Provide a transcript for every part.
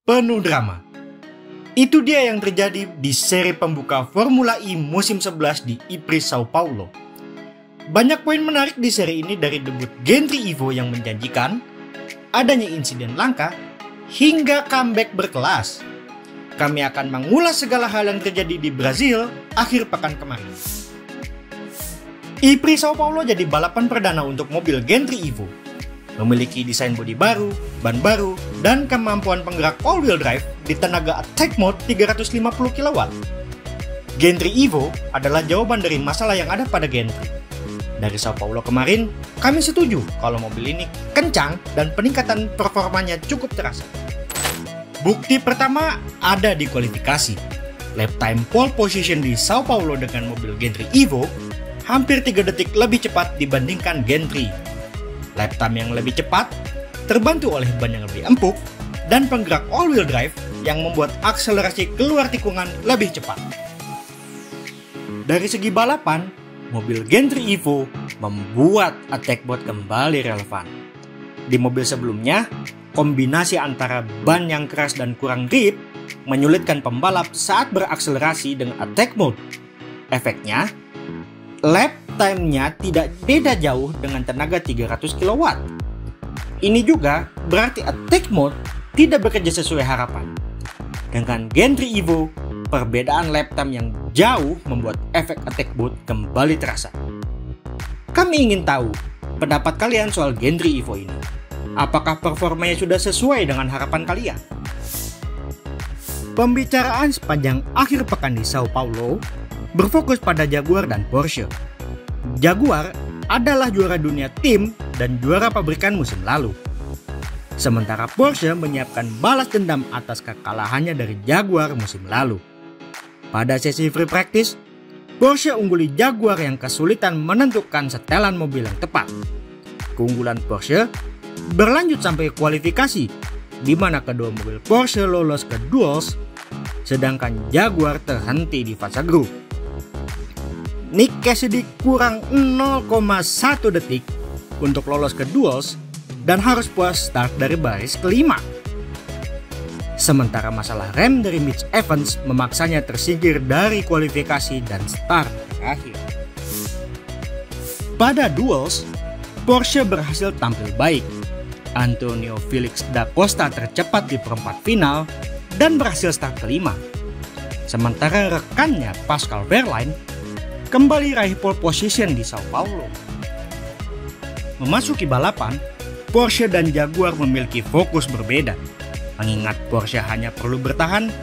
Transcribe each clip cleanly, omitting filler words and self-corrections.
penuh drama. Itu dia yang terjadi di seri pembuka Formula E musim 11 di Ypres, Sao Paulo. Banyak poin menarik di seri ini, dari debut Gentry Ivo yang menjanjikan, adanya insiden langka, hingga comeback berkelas. Kami akan mengulas segala hal yang terjadi di Brazil akhir pekan kemarin. Ypres, Sao Paulo jadi balapan perdana untuk mobil Gentry Ivo. Memiliki desain bodi baru, ban baru, dan kemampuan penggerak all-wheel drive di tenaga attack mode 350 kW. Gentry Ivo adalah jawaban dari masalah yang ada pada Gentry. Dari Sao Paulo kemarin, kami setuju kalau mobil ini kencang dan peningkatan performanya cukup terasa. Bukti pertama ada di kualifikasi. Lap time pole position di Sao Paulo dengan mobil Gentry Ivo hampir 3 detik lebih cepat dibandingkan Gentry. Lap time yang lebih cepat terbantu oleh ban yang lebih empuk dan penggerak all-wheel drive yang membuat akselerasi keluar tikungan lebih cepat. Dari segi balapan, mobil Gentry Ivo membuat attack mode kembali relevan. Di mobil sebelumnya, kombinasi antara ban yang keras dan kurang grip menyulitkan pembalap saat berakselerasi dengan attack mode. Efeknya, lap time-nya tidak beda jauh dengan tenaga 300 kW. Ini juga berarti attack mode tidak bekerja sesuai harapan. Dengan Gentry Ivo, perbedaan lap time yang jauh membuat efek attack mode kembali terasa. Kami ingin tahu pendapat kalian soal Gentry Ivo ini. Apakah performanya sudah sesuai dengan harapan kalian? Pembicaraan sepanjang akhir pekan di Sao Paulo berfokus pada Jaguar dan Porsche. Jaguar adalah juara dunia tim dan juara pabrikan musim lalu. Sementara Porsche menyiapkan balas dendam atas kekalahannya dari Jaguar musim lalu. Pada sesi free practice, Porsche ungguli Jaguar yang kesulitan menentukan setelan mobil yang tepat. Keunggulan Porsche berlanjut sampai kualifikasi, di mana kedua mobil Porsche lolos ke duels, sedangkan Jaguar terhenti di fase grup. Nick Cassidy kurang 0,1 detik untuk lolos ke duels dan harus puas start dari baris kelima. Sementara masalah rem dari Mitch Evans memaksanya tersingkir dari kualifikasi dan start terakhir. Pada duels, Porsche berhasil tampil baik. Antonio Felix da Costa tercepat di perempat final dan berhasil start kelima. Sementara rekannya Pascal Wehrlein kembali raih pole position di Sao Paulo. Memasuki balapan, Porsche dan Jaguar memiliki fokus berbeda. Mengingat Porsche hanya perlu bertahan,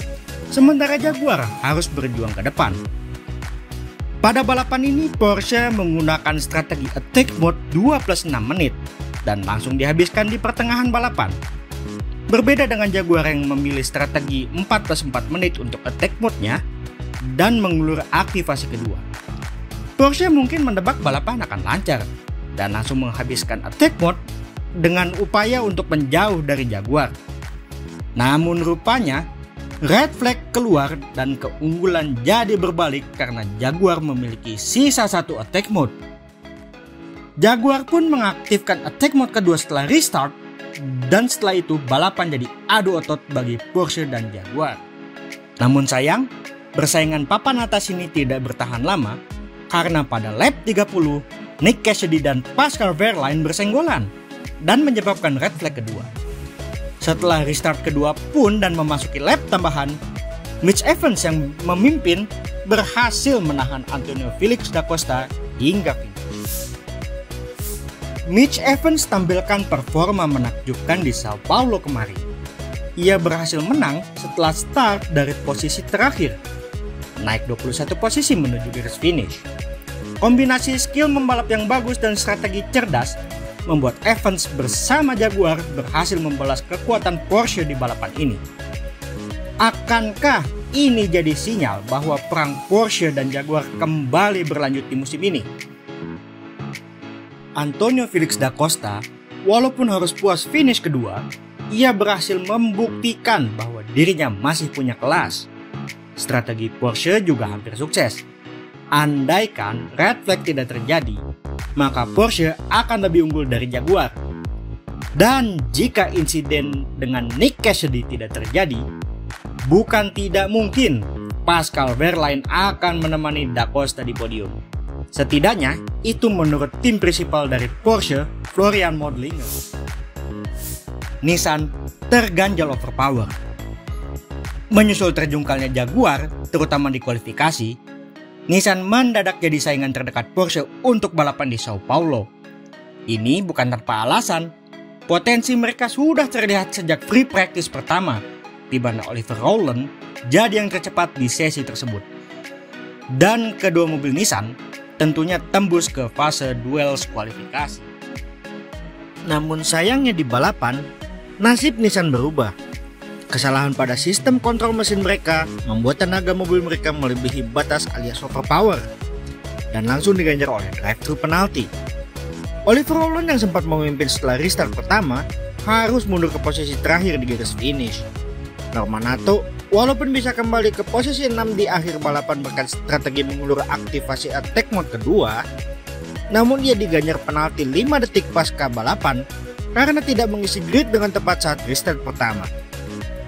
sementara Jaguar harus berjuang ke depan. Pada balapan ini, Porsche menggunakan strategi attack mode 2+6 menit dan langsung dihabiskan di pertengahan balapan. Berbeda dengan Jaguar yang memilih strategi 4+4 menit untuk attack mode-nya dan mengulur aktivasi kedua. Porsche mungkin menebak balapan akan lancar dan langsung menghabiskan attack mode dengan upaya untuk menjauh dari Jaguar. Namun rupanya red flag keluar dan keunggulan jadi berbalik karena Jaguar memiliki sisa satu attack mode. Jaguar pun mengaktifkan attack mode kedua setelah restart, dan setelah itu balapan jadi adu otot bagi Porsche dan Jaguar. Namun sayang, persaingan papan atas ini tidak bertahan lama karena pada lap 30, Nick Cassidy dan Pascal Wehrlein bersenggolan dan menyebabkan red flag kedua. Setelah restart kedua pun dan memasuki lap tambahan, Mitch Evans yang memimpin berhasil menahan Antonio Felix da Costa hingga finish. Mitch Evans tampilkan performa menakjubkan di Sao Paulo kemarin. Ia berhasil menang setelah start dari posisi terakhir, naik 21 posisi menuju garis finish. Kombinasi skill membalap yang bagus dan strategi cerdas membuat Evans bersama Jaguar berhasil membalas kekuatan Porsche di balapan ini. Akankah ini jadi sinyal bahwa perang Porsche dan Jaguar kembali berlanjut di musim ini? Antonio Felix da Costa, walaupun harus puas finish kedua, ia berhasil membuktikan bahwa dirinya masih punya kelas. Strategi Porsche juga hampir sukses. Andaikan red flag tidak terjadi, maka Porsche akan lebih unggul dari Jaguar. Dan jika insiden dengan Nick Cassidy tidak terjadi, bukan tidak mungkin Pascal Wehrlein akan menemani Da Costa di podium. Setidaknya itu menurut tim prinsipal dari Porsche, Florian Modlinger. Nissan terganjal overpower. Menyusul terjungkalnya Jaguar, terutama di kualifikasi, Nissan mendadak jadi saingan terdekat Porsche untuk balapan di Sao Paulo. Ini bukan tanpa alasan. Potensi mereka sudah terlihat sejak free practice pertama, di mana Oliver Rowland jadi yang tercepat di sesi tersebut. Dan kedua mobil Nissan tentunya tembus ke fase duels kualifikasi. Namun sayangnya di balapan, nasib Nissan berubah. Kesalahan pada sistem kontrol mesin mereka membuat tenaga mobil mereka melebihi batas alias overpower dan langsung diganjar oleh drive-thru penalti. Oliver Rowland yang sempat memimpin setelah restart pertama harus mundur ke posisi terakhir di garis finish. Norman Nato walaupun bisa kembali ke posisi 6 di akhir balapan berkat strategi mengulur aktivasi attack mode kedua, namun ia diganjar penalti 5 detik pasca balapan karena tidak mengisi grid dengan tepat saat restart pertama.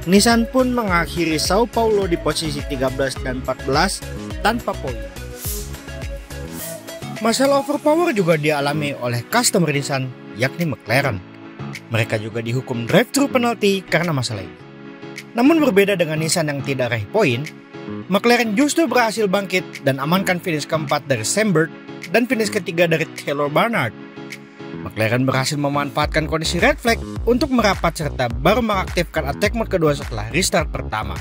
Nissan pun mengakhiri Sao Paulo di posisi 13 dan 14 tanpa poin. Masalah overpower juga dialami oleh customer Nissan, yakni McLaren. Mereka juga dihukum drive-thru penalti karena masalah ini. Namun berbeda dengan Nissan yang tidak raih poin, McLaren justru berhasil bangkit dan amankan finish keempat dari Sam Bird dan finish ketiga dari Taylor Barnard. McLaren berhasil memanfaatkan kondisi red flag untuk merapat serta baru mengaktifkan attack mode kedua setelah restart pertama.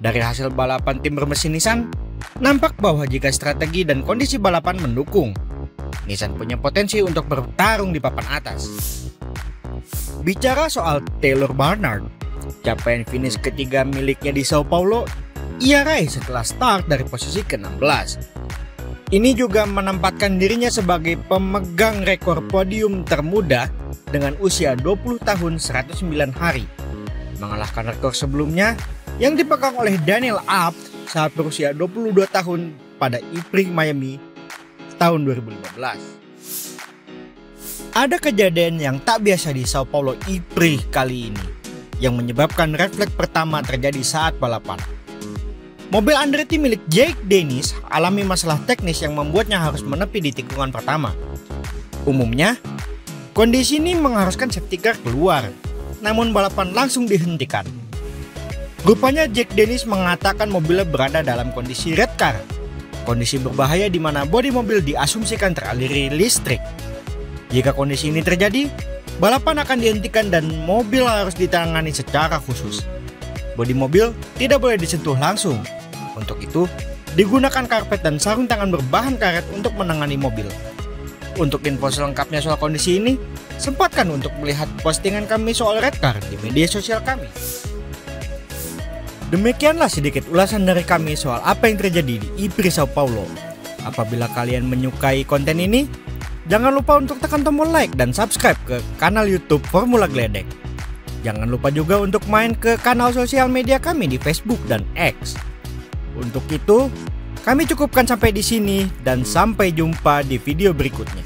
Dari hasil balapan tim bermesin Nissan, nampak bahwa jika strategi dan kondisi balapan mendukung, Nissan punya potensi untuk bertarung di papan atas. Bicara soal Taylor Barnard, capaian finish ketiga miliknya di Sao Paulo ia raih setelah start dari posisi ke-16. Ini juga menempatkan dirinya sebagai pemegang rekor podium termuda dengan usia 20 tahun 109 hari, mengalahkan rekor sebelumnya yang dipegang oleh Daniel Abt saat berusia 22 tahun pada Prix Miami tahun 2015. Ada kejadian yang tak biasa di Sao Paulo Prix kali ini yang menyebabkan red flag pertama terjadi saat balapan. Mobil Andretti milik Jake Dennis alami masalah teknis yang membuatnya harus menepi di tikungan pertama. Umumnya, kondisi ini mengharuskan safety car keluar, namun balapan langsung dihentikan. Rupanya Jake Dennis mengatakan mobilnya berada dalam kondisi red car, kondisi berbahaya di mana bodi mobil diasumsikan teraliri listrik. Jika kondisi ini terjadi, balapan akan dihentikan dan mobil harus ditangani secara khusus. Bodi mobil tidak boleh disentuh langsung. Untuk itu, digunakan karpet dan sarung tangan berbahan karet untuk menangani mobil. Untuk info selengkapnya soal kondisi ini, sempatkan untuk melihat postingan kami soal red car di media sosial kami. Demikianlah sedikit ulasan dari kami soal apa yang terjadi di Prix Sao Paulo. Apabila kalian menyukai konten ini, jangan lupa untuk tekan tombol like dan subscribe ke kanal YouTube Formula Gledek. Jangan lupa juga untuk main ke kanal sosial media kami di Facebook dan X. Untuk itu, kami cukupkan sampai di sini dan sampai jumpa di video berikutnya.